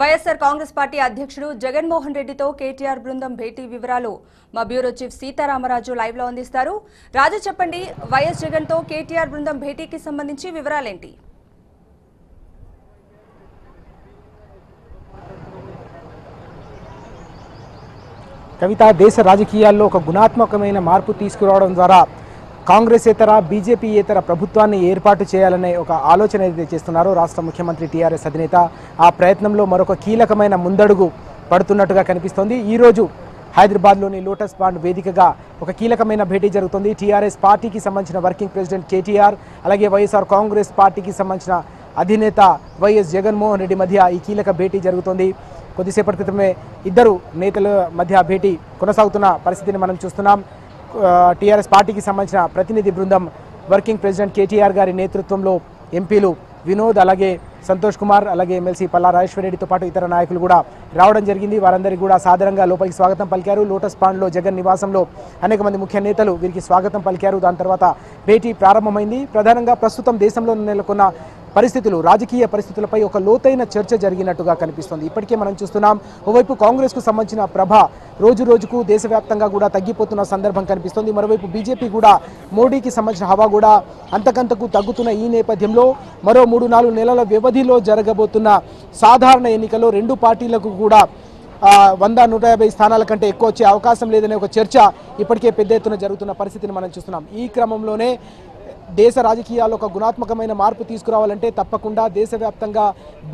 YSR Congress party అధ్యక్షుడు జగన్మోహన్ రెడ్డితో కేటీఆర్ బృందం భేటీ వివరాలు మా బ్యూరో చీఫ్ సీతారామరాజు లైవ్ లో అందిస్తారు. రాజు చెప్పండి, వైఎస్ జగన్ తో కేటీఆర్ బృందం భేటీకి సంబంధించి వివరాలేంటి? కవిత, దేశ రాజకీయాల్లో ఒక గుణాత్మకమైన మార్పు తీసుకురావడం ద్వారా కాంగ్రెసేతర బీజేపీయేతర ప్రభుత్వాన్ని ఏర్పాటు చేయాలనే ఒక ఆలోచన ఏదైతే చేస్తున్నారో రాష్ట్ర ముఖ్యమంత్రి టీఆర్ఎస్ అధినేత, ఆ ప్రయత్నంలో మరొక కీలకమైన ముందడుగు పడుతున్నట్టుగా కనిపిస్తోంది. ఈరోజు హైదరాబాద్లోని లోటస్ పాండ్ వేదికగా ఒక కీలకమైన భేటీ జరుగుతుంది. టీఆర్ఎస్ పార్టీకి సంబంధించిన వర్కింగ్ ప్రెసిడెంట్ కేటీఆర్, అలాగే వైఎస్ఆర్ కాంగ్రెస్ పార్టీకి సంబంధించిన అధినేత వైఎస్ జగన్మోహన్ రెడ్డి మధ్య ఈ కీలక భేటీ జరుగుతోంది. కొద్దిసేపటి క్రితమే ఇద్దరు నేతల మధ్య భేటీ కొనసాగుతున్న పరిస్థితిని మనం చూస్తున్నాం. టీఆర్ఎస్ పార్టీకి సంబంధించిన ప్రతినిధి బృందం వర్కింగ్ ప్రెసిడెంట్ కేటీఆర్ గారి నేతృత్వంలో ఎంపీలు వినోద్, అలాగే సంతోష్ కుమార్, అలాగే ఎమ్మెల్సీ పల్లా రాజేశ్వరరెడ్డితో పాటు ఇతర నాయకులు కూడా రావడం జరిగింది. వారందరికీ కూడా సాదరంగా లోపలికి స్వాగతం పలికారు. లోటస్ పాండ్లో జగన్ నివాసంలో అనేక మంది ముఖ్య నేతలు వీరికి స్వాగతం పలికారు. దాని తర్వాత భేటీ ప్రారంభమైంది. ప్రధానంగా ప్రస్తుతం దేశంలో నెలకొన్న పరిస్థితులు, రాజకీయ పరిస్థితులపై ఒక లోతైన చర్చ జరిగినట్టుగా కనిపిస్తుంది. ఇప్పటికే మనం చూస్తున్నాం, ఓవైపు కాంగ్రెస్కు సంబంధించిన ప్రభ రోజు రోజుకు దేశవ్యాప్తంగా కూడా తగ్గిపోతున్న సందర్భం కనిపిస్తుంది. మరోవైపు బీజేపీ కూడా, మోడీకి సంబంధించిన హవా కూడా అంతకంతకు తగ్గుతున్న ఈ నేపథ్యంలో మరో 3-4 నెలల వ్యవధిలో జరగబోతున్న సాధారణ ఎన్నికల్లో రెండు పార్టీలకు కూడా 100-150 స్థానాల కంటే ఎక్కువ వచ్చే అవకాశం లేదనే ఒక చర్చ ఇప్పటికే పెద్ద ఎత్తున జరుగుతున్న పరిస్థితిని మనం చూస్తున్నాం. ఈ క్రమంలోనే దేశ రాజకీయాల్లో ఒక గుణాత్మకమైన మార్పు తీసుకురావాలంటే తప్పకుండా దేశవ్యాప్తంగా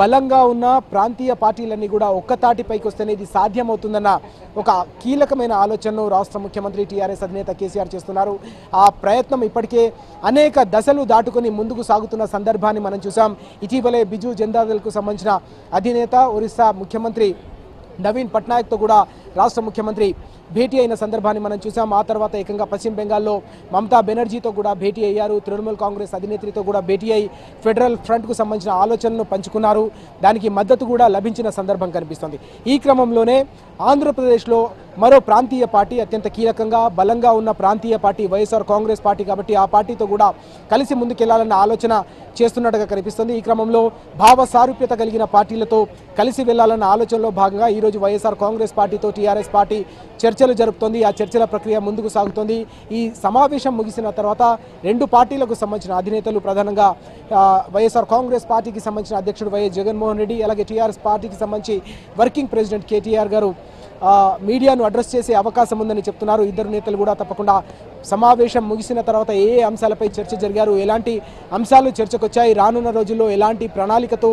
బలంగా ఉన్న ప్రాంతీయ పార్టీలన్నీ కూడా ఒక్కతాటిపైకి వస్తేనే ఇది సాధ్యమవుతుందన్న ఒక కీలకమైన ఆలోచనను రాష్ట్ర ముఖ్యమంత్రి టీఆర్ఎస్ అధినేత కేసీఆర్ చేస్తున్నారు. ఆ ప్రయత్నం ఇప్పటికే అనేక దశలు దాటుకొని ముందుకు సాగుతున్న సందర్భాన్ని మనం చూసాం. ఇటీవలే బిజు జనతాదళ్కు సంబంధించిన అధినేత ఒరిస్సా ముఖ్యమంత్రి నవీన్ పట్నాయక్తో కూడా రాష్ట్ర ముఖ్యమంత్రి భేటీ అయిన సందర్భాన్ని మనం చూసాం. ఆ తర్వాత ఏకంగా పశ్చిమ బెంగాల్లో మమతా బెనర్జీతో కూడా భేటీ అయ్యారు. తృణమూల్ కాంగ్రెస్ అధినేత్రితో కూడా భేటీ అయి ఫెడరల్ ఫ్రంట్కు సంబంధించిన ఆలోచనలను పంచుకున్నారు. దానికి మద్దతు కూడా లభించిన సందర్భం కనిపిస్తుంది. ఈ క్రమంలోనే ఆంధ్రప్రదేశ్లో మరో ప్రాంతీయ పార్టీ, అత్యంత కీలకంగా బలంగా ఉన్న ప్రాంతీయ పార్టీ వైఎస్ఆర్ కాంగ్రెస్ పార్టీ కాబట్టి ఆ పార్టీతో కూడా కలిసి ముందుకెళ్లాలన్న ఆలోచన చేస్తున్నట్టుగా కనిపిస్తుంది. ఈ క్రమంలో భావ సారూప్యత కలిగిన పార్టీలతో కలిసి వెళ్లాలన్న ఆలోచనలో భాగంగా ఈరోజు వైఎస్ఆర్ కాంగ్రెస్ పార్టీతో టీఆర్ఎస్ పార్టీ చర్చలు జరుపుతోంది. ఆ చర్చల ప్రక్రియ ముందుకు సాగుతోంది. ఈ సమావేశం ముగిసిన తర్వాత రెండు పార్టీలకు సంబంధించిన అధినేతలు, ప్రధానంగా వైఎస్ఆర్ కాంగ్రెస్ పార్టీకి సంబంధించిన అధ్యక్షుడు వైఎస్ జగన్మోహన్ రెడ్డి, అలాగే టీఆర్ఎస్ పార్టీకి సంబంధించి వర్కింగ్ ప్రెసిడెంట్ కేటీఆర్ గారు మీడియాను అడ్రస్ చేసే అవకాశం ఉందని చెప్తున్నారు. ఇద్దరు నేతలు కూడా తప్పకుండా సమావేశం ముగిసిన తర్వాత ఏ అంశాలపై చర్చ జరిగారు, ఎలాంటి అంశాలు చర్చకొచ్చాయి, రానున్న రోజుల్లో ఎలాంటి ప్రణాళికతో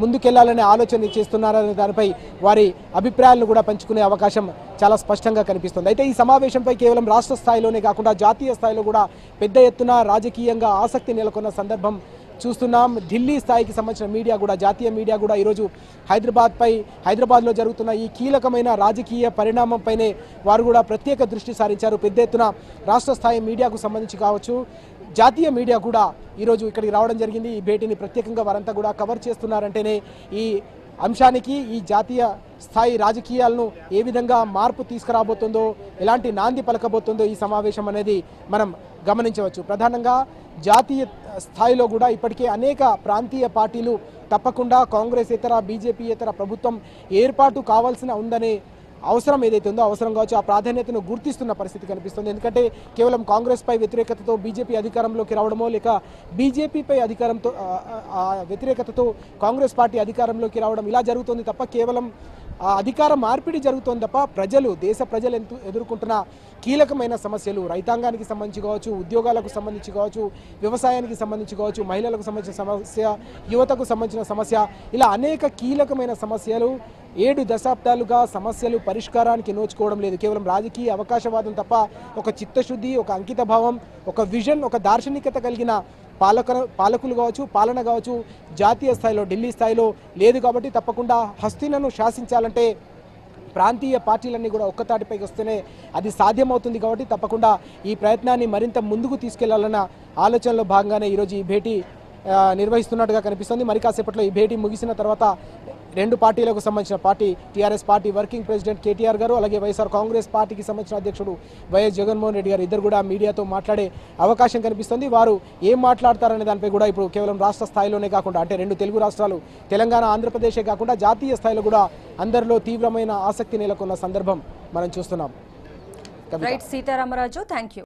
ముందుకెళ్లాలనే ఆలోచన చేస్తున్నారనే దానిపై వారి అభిప్రాయాలను కూడా పంచుకునే అవకాశం చాలా స్పష్టంగా కనిపిస్తుంది. అయితే ఈ సమావేశంపై కేవలం రాష్ట్ర స్థాయిలోనే కాకుండా జాతీయ స్థాయిలో కూడా పెద్ద ఎత్తున రాజకీయంగా ఆసక్తి నెలకొన్న సందర్భం చూస్తున్నాం. ఢిల్లీ స్థాయికి సంబంధించిన మీడియా కూడా, జాతీయ మీడియా కూడా ఈరోజు హైదరాబాద్లో జరుగుతున్న ఈ కీలకమైన రాజకీయ పరిణామంపైనే వారు కూడా ప్రత్యేక దృష్టి సారించారు. పెద్ద ఎత్తున రాష్ట్ర స్థాయి మీడియాకు సంబంధించి కావచ్చు, జాతీయ మీడియా కూడా ఈరోజు ఇక్కడికి రావడం జరిగింది. ఈ భేటీని ప్రత్యేకంగా వారంతా కూడా కవర్ చేస్తున్నారంటేనే ఈ అంశానికి, ఈ జాతీయ స్థాయి రాజకీయాలను ఏ విధంగా మార్పు తీసుకురాబోతుందో, ఎలాంటి నాంది పలకబోతుందో ఈ సమావేశం అనేది మనం గమనించవచ్చు. ప్రధానంగా జాతీయ స్థాయిలో కూడా ఇప్పటికే అనేక ప్రాంతీయ పార్టీలు తప్పకుండా కాంగ్రెసేతర బీజేపీయేతర ప్రభుత్వం ఏర్పాటు కావాల్సిన ఉందనే అవసరం ఏదైతే ఉందో, అవసరం కావచ్చు, ఆ ప్రాధాన్యతను గుర్తిస్తున్న పరిస్థితి కనిపిస్తుంది. ఎందుకంటే కేవలం కాంగ్రెస్పై వ్యతిరేకతతో బీజేపీ అధికారంలోకి రావడమో, లేక బీజేపీపై వ్యతిరేకతతో కాంగ్రెస్ పార్టీ అధికారంలోకి రావడం ఇలా జరుగుతుంది తప్ప, కేవలం అధికార మార్పిడి జరుగుతోంది తప్ప దేశ ప్రజలు ఎదుర్కొంటున్న కీలకమైన సమస్యలు, రైతాంగానికి సంబంధించి కావచ్చు, ఉద్యోగాలకు సంబంధించి కావచ్చు, వ్యవసాయానికి సంబంధించి కావచ్చు, మహిళలకు సంబంధించిన సమస్య, యువతకు సంబంధించిన సమస్య, ఇలా అనేక కీలకమైన సమస్యలు 7 దశాబ్దాలుగా సమస్యలు పరిష్కారానికి నోచుకోవడం లేదు. కేవలం రాజకీయ అవకాశవాదం తప్ప ఒక చిత్తశుద్ధి, ఒక అంకిత భావం, ఒక విజన్, ఒక దార్శనికత కలిగిన పాలకులు కావచ్చు, పాలన కావచ్చు జాతీయ స్థాయిలో, ఢిల్లీ స్థాయిలో లేదు. కాబట్టి తప్పకుండా హస్తినను శాసించాలంటే ప్రాంతీయ పార్టీలన్నీ కూడా ఒక్కతాటిపైకి వస్తేనే అది సాధ్యమవుతుంది. కాబట్టి తప్పకుండా ఈ ప్రయత్నాన్ని మరింత ముందుకు తీసుకెళ్లాలన్న ఆలోచనలో భాగంగానే ఈరోజు ఈ భేటీ నిర్వహిస్తున్నట్టుగా కనిపిస్తుంది. మరి కాసేపట్లో ఈ భేటీ ముగిసిన తర్వాత రెండు పార్టీలకు సంబంధించిన party TRS party working president KTR గారు, అలాగే వైఎస్ఆర్ కాంగ్రెస్ పార్టీకి సంబంధించిన అధ్యక్షుడు వైఎస్ జగన్మోహన్ రెడ్డి గారు ఇద్దరు కూడా మీడియాతో మాట్లాడే అవకాశం కనిపిస్తుంది. వారు ఏం మాట్లాడతారనే దానిపై కూడా ఇప్పుడు కేవలం రాష్ట్ర స్థాయిలోనే కాకుండా అంటే రెండు తెలుగు రాష్ట్రాలు తెలంగాణ ఆంధ్రప్రదేశే కాకుండా జాతీయ స్థాయిలో కూడా అందరిలో తీవ్రమైన ఆసక్తి నెలకొన్న సందర్భం మనం చూస్తున్నాం. Right Sitaramaraju, thank you.